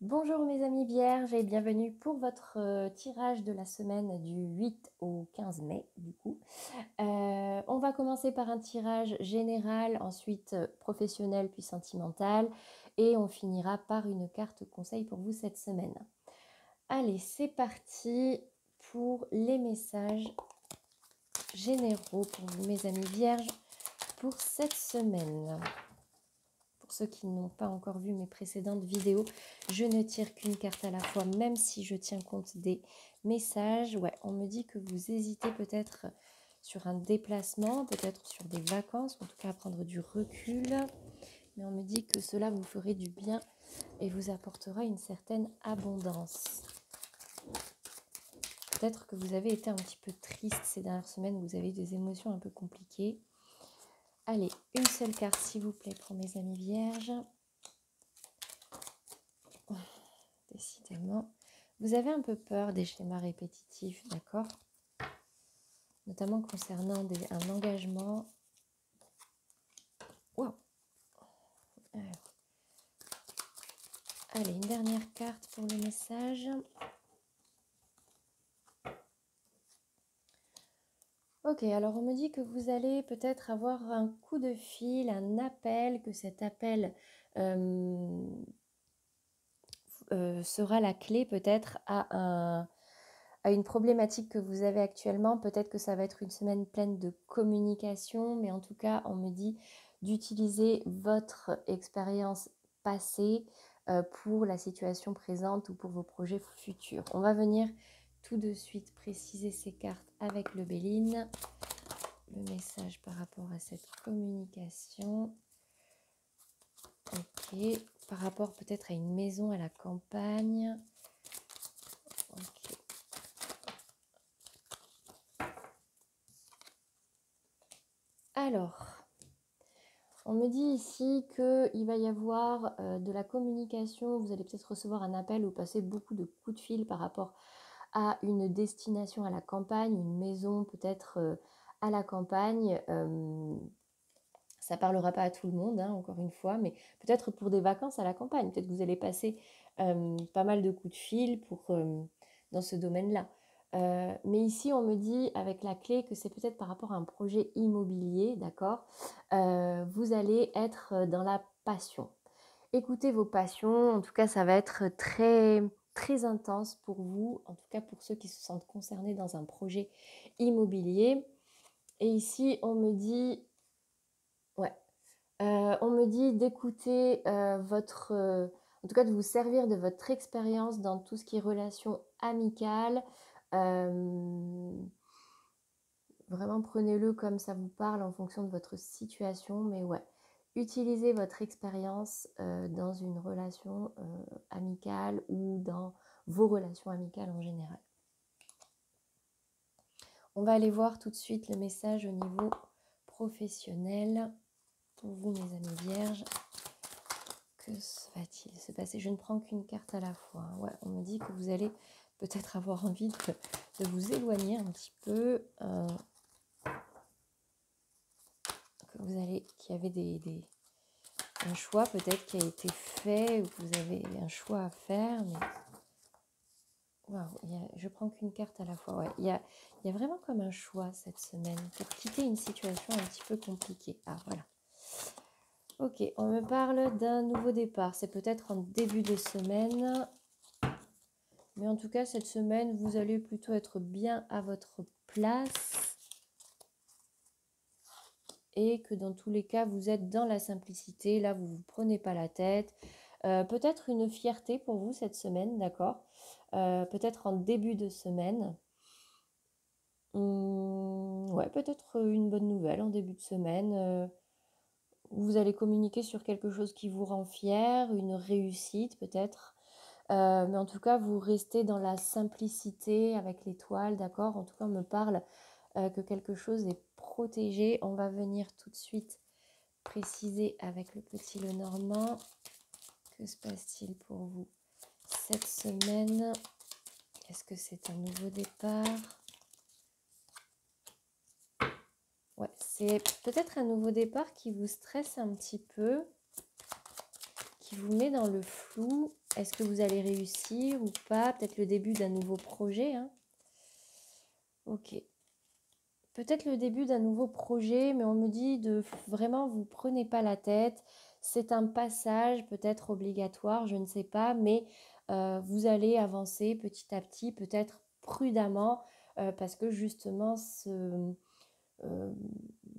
Bonjour mes amis vierges et bienvenue pour votre tirage de la semaine du 8 au 15 mai du coup. On va commencer par un tirage général, ensuite professionnel puis sentimental et on finira par une carte conseil pour vous cette semaine. Allez, c'est parti pour les messages généraux pour vous mes amis vierges pour cette semaine. Pour ceux qui n'ont pas encore vu mes précédentes vidéos, je ne tire qu'une carte à la fois, même si je tiens compte des messages. Ouais, on me dit que vous hésitez peut-être sur un déplacement, peut-être sur des vacances, en tout cas à prendre du recul. Mais on me dit que cela vous ferait du bien et vous apportera une certaine abondance. Peut-être que vous avez été un petit peu triste ces dernières semaines, vous avez eu des émotions un peu compliquées. Allez, une seule carte s'il vous plaît pour mes amis vierges. Décidément, vous avez un peu peur des schémas répétitifs, d'accord? Notamment concernant un engagement. Wow. Allez, une dernière carte pour le message. Ok, alors on me dit que vous allez peut-être avoir un coup de fil, un appel, que cet appel sera la clé peut-être à une problématique que vous avez actuellement. Peut-être que ça va être une semaine pleine de communication, mais en tout cas, on me dit d'utiliser votre expérience passée pour la situation présente ou pour vos projets futurs. On va venir tout de suite préciser ces cartes avec le Béline. Le message par rapport à cette communication. Ok, par rapport peut-être à une maison à la campagne. Ok. Alors, on me dit ici qu'il va y avoir de la communication, vous allez peut-être recevoir un appel ou passer beaucoup de coups de fil par rapport à une destination à la campagne, une maison peut-être à la campagne. Ça ne parlera pas à tout le monde, hein, encore une fois, mais peut-être pour des vacances à la campagne. Peut-être que vous allez passer pas mal de coups de fil dans ce domaine-là. Mais ici, on me dit avec la clé que c'est peut-être par rapport à un projet immobilier, d'accord? Vous allez être dans la passion. Écoutez vos passions, en tout cas, ça va être très, très intense pour vous, en tout cas pour ceux qui se sentent concernés dans un projet immobilier. Et ici, on me dit, ouais, on me dit d'écouter en tout cas de vous servir de votre expérience dans tout ce qui est relations amicales. Vraiment prenez-le comme ça vous parle en fonction de votre situation, mais ouais, utilisez votre expérience dans une relation amicale ou dans vos relations amicales en général. On va aller voir tout de suite le message au niveau professionnel pour vous mes amis vierges. Que va-t-il se passer? Je ne prends qu'une carte à la fois. Ouais, on me dit que vous allez peut-être avoir envie de vous éloigner un petit peu. Qu'il y avait un choix peut-être qui a été fait ou que vous avez un choix à faire. Mais waouh, je prends qu'une carte à la fois. Ouais, il y a vraiment comme un choix cette semaine pour quitter une situation un petit peu compliquée. Ah voilà. Ok, on me parle d'un nouveau départ. C'est peut-être en début de semaine. Mais en tout cas, cette semaine, vous allez plutôt être bien à votre place. Et que dans tous les cas, vous êtes dans la simplicité. Là, vous ne vous prenez pas la tête. Peut-être une fierté pour vous cette semaine, d'accord? Peut-être en début de semaine. Ouais, peut-être une bonne nouvelle en début de semaine. Vous allez communiquer sur quelque chose qui vous rend fier, une réussite peut-être. Mais en tout cas, vous restez dans la simplicité avec l'étoile, d'accord? En tout cas, on me parle que quelque chose est protégé. On va venir tout de suite préciser avec le petit Lenormand. Que se passe-t-il pour vous cette semaine? Est-ce que c'est un nouveau départ? Ouais, c'est peut-être un nouveau départ qui vous stresse un petit peu, qui vous met dans le flou. Est-ce que vous allez réussir ou pas? Peut-être le début d'un nouveau projet, hein. Ok. Peut-être le début d'un nouveau projet, mais on me dit de vraiment, vous prenez pas la tête. C'est un passage peut-être obligatoire, je ne sais pas, mais vous allez avancer petit à petit, peut-être prudemment, parce que justement, euh,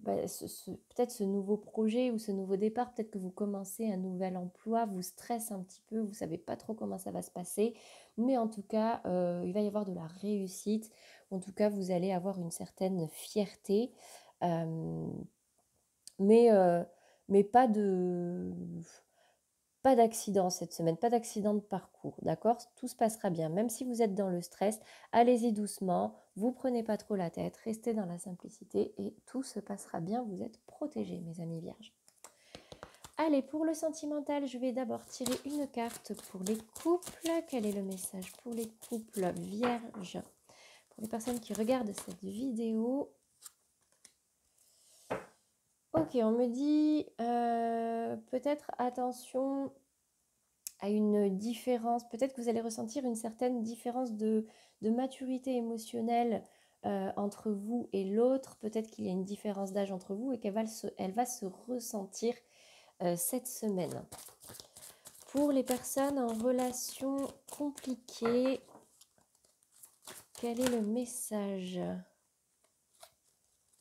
peut-être ce nouveau projet ou ce nouveau départ, peut-être que vous commencez un nouvel emploi, vous stresse un petit peu, vous ne savez pas trop comment ça va se passer, mais en tout cas, il va y avoir de la réussite. En tout cas, vous allez avoir une certaine fierté, euh, mais, euh, mais pas d'accident cette semaine, pas d'accident de parcours, d'accord? Tout se passera bien. Même si vous êtes dans le stress, allez-y doucement, vous prenez pas trop la tête, restez dans la simplicité et tout se passera bien. Vous êtes protégés, mes amis vierges. Allez, pour le sentimental, je vais d'abord tirer une carte pour les couples. Quel est le message pour les couples vierges? Pour les personnes qui regardent cette vidéo. Ok, on me dit peut-être attention à une différence, peut-être que vous allez ressentir une certaine différence de maturité émotionnelle entre vous et l'autre, peut-être qu'il y a une différence d'âge entre vous et elle va se ressentir cette semaine. Pour les personnes en relation compliquée, quel est le message?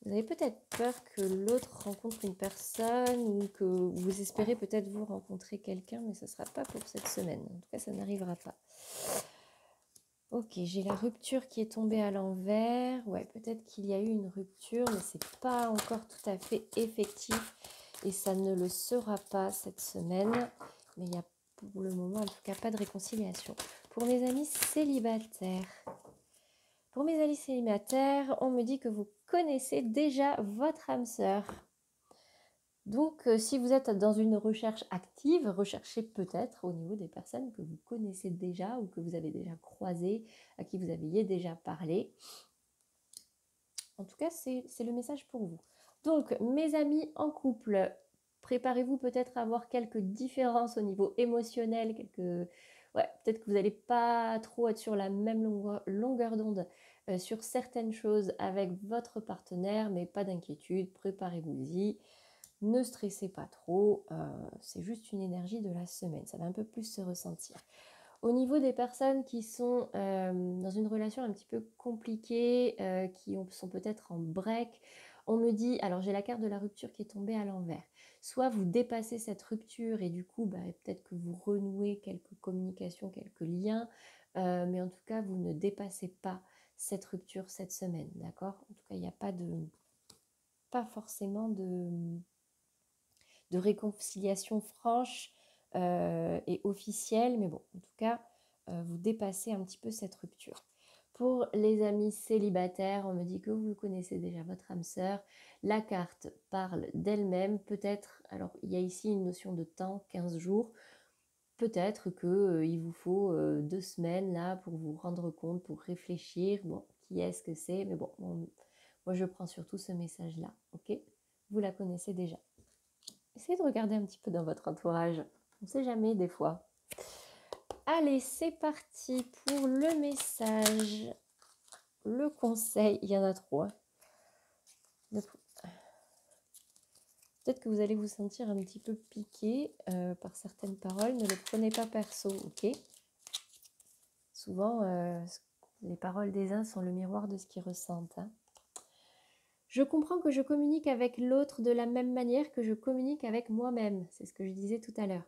Vous avez peut-être peur que l'autre rencontre une personne ou que vous espérez peut-être vous rencontrer quelqu'un, mais ce ne sera pas pour cette semaine. En tout cas, ça n'arrivera pas. Ok, j'ai la rupture qui est tombée à l'envers. Ouais, peut-être qu'il y a eu une rupture, mais ce n'est pas encore tout à fait effectif. Et ça ne le sera pas cette semaine. Mais il n'y a pour le moment, en tout cas, pas de réconciliation. Pour mes amis célibataires. Pour mes amis célibataires, on me dit que vous connaissez déjà votre âme sœur. Donc, si vous êtes dans une recherche active, recherchez peut-être au niveau des personnes que vous connaissez déjà ou que vous avez déjà croisées, à qui vous aviez déjà parlé. En tout cas, c'est le message pour vous. Donc, mes amis en couple, préparez-vous peut-être à avoir quelques différences au niveau émotionnel, peut-être que vous n'allez pas trop être sur la même longueur d'onde sur certaines choses avec votre partenaire, mais pas d'inquiétude, préparez-vous-y. Ne stressez pas trop, c'est juste une énergie de la semaine, ça va un peu plus se ressentir. Au niveau des personnes qui sont dans une relation un petit peu compliquée, qui sont peut-être en break, on me dit, alors j'ai la carte de la rupture qui est tombée à l'envers. Soit vous dépassez cette rupture et du coup, peut-être que vous renouez quelques communications, quelques liens, mais en tout cas, vous ne dépassez pas cette rupture cette semaine, d'accord? En tout cas, il n'y a pas forcément de réconciliation franche et officielle, mais bon, en tout cas, vous dépassez un petit peu cette rupture. Pour les amis célibataires, on me dit que vous connaissez déjà votre âme sœur. La carte parle d'elle-même. Peut-être, alors il y a ici une notion de temps, 15 jours. Peut-être qu'il vous faut 2 semaines là pour vous rendre compte, pour réfléchir. Bon, qui est-ce que c'est? Mais bon, moi je prends surtout ce message-là, ok? Vous la connaissez déjà. Essayez de regarder un petit peu dans votre entourage. On ne sait jamais des fois. Allez, c'est parti pour le message, le conseil. Il y en a 3. Peut-être que vous allez vous sentir un petit peu piqué par certaines paroles. Ne le prenez pas perso, ok? Souvent, les paroles des uns sont le miroir de ce qu'ils ressentent. Hein. Je comprends que je communique avec l'autre de la même manière que je communique avec moi-même. C'est ce que je disais tout à l'heure.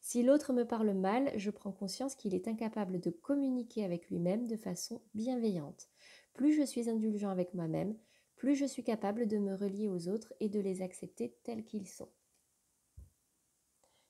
Si l'autre me parle mal, je prends conscience qu'il est incapable de communiquer avec lui-même de façon bienveillante. Plus je suis indulgent avec moi-même, plus je suis capable de me relier aux autres et de les accepter tels qu'ils sont.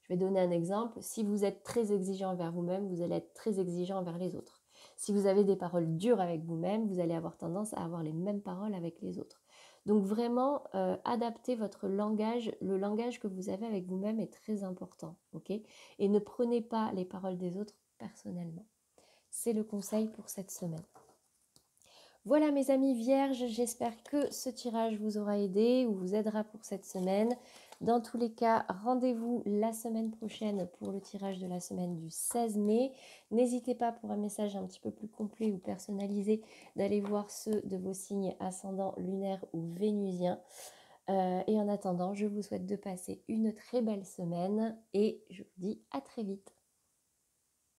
Je vais donner un exemple. Si vous êtes très exigeant envers vous-même, vous allez être très exigeant envers les autres. Si vous avez des paroles dures avec vous-même, vous allez avoir tendance à avoir les mêmes paroles avec les autres. Donc vraiment, adaptez votre langage. Le langage que vous avez avec vous-même est très important. Okay ? Et ne prenez pas les paroles des autres personnellement. C'est le conseil pour cette semaine. Voilà mes amis vierges, j'espère que ce tirage vous aura aidé ou vous aidera pour cette semaine. Dans tous les cas, rendez-vous la semaine prochaine pour le tirage de la semaine du 16 mai. N'hésitez pas pour un message un petit peu plus complet ou personnalisé d'aller voir ceux de vos signes ascendant lunaire ou vénusien. Et en attendant, je vous souhaite de passer une très belle semaine et je vous dis à très vite.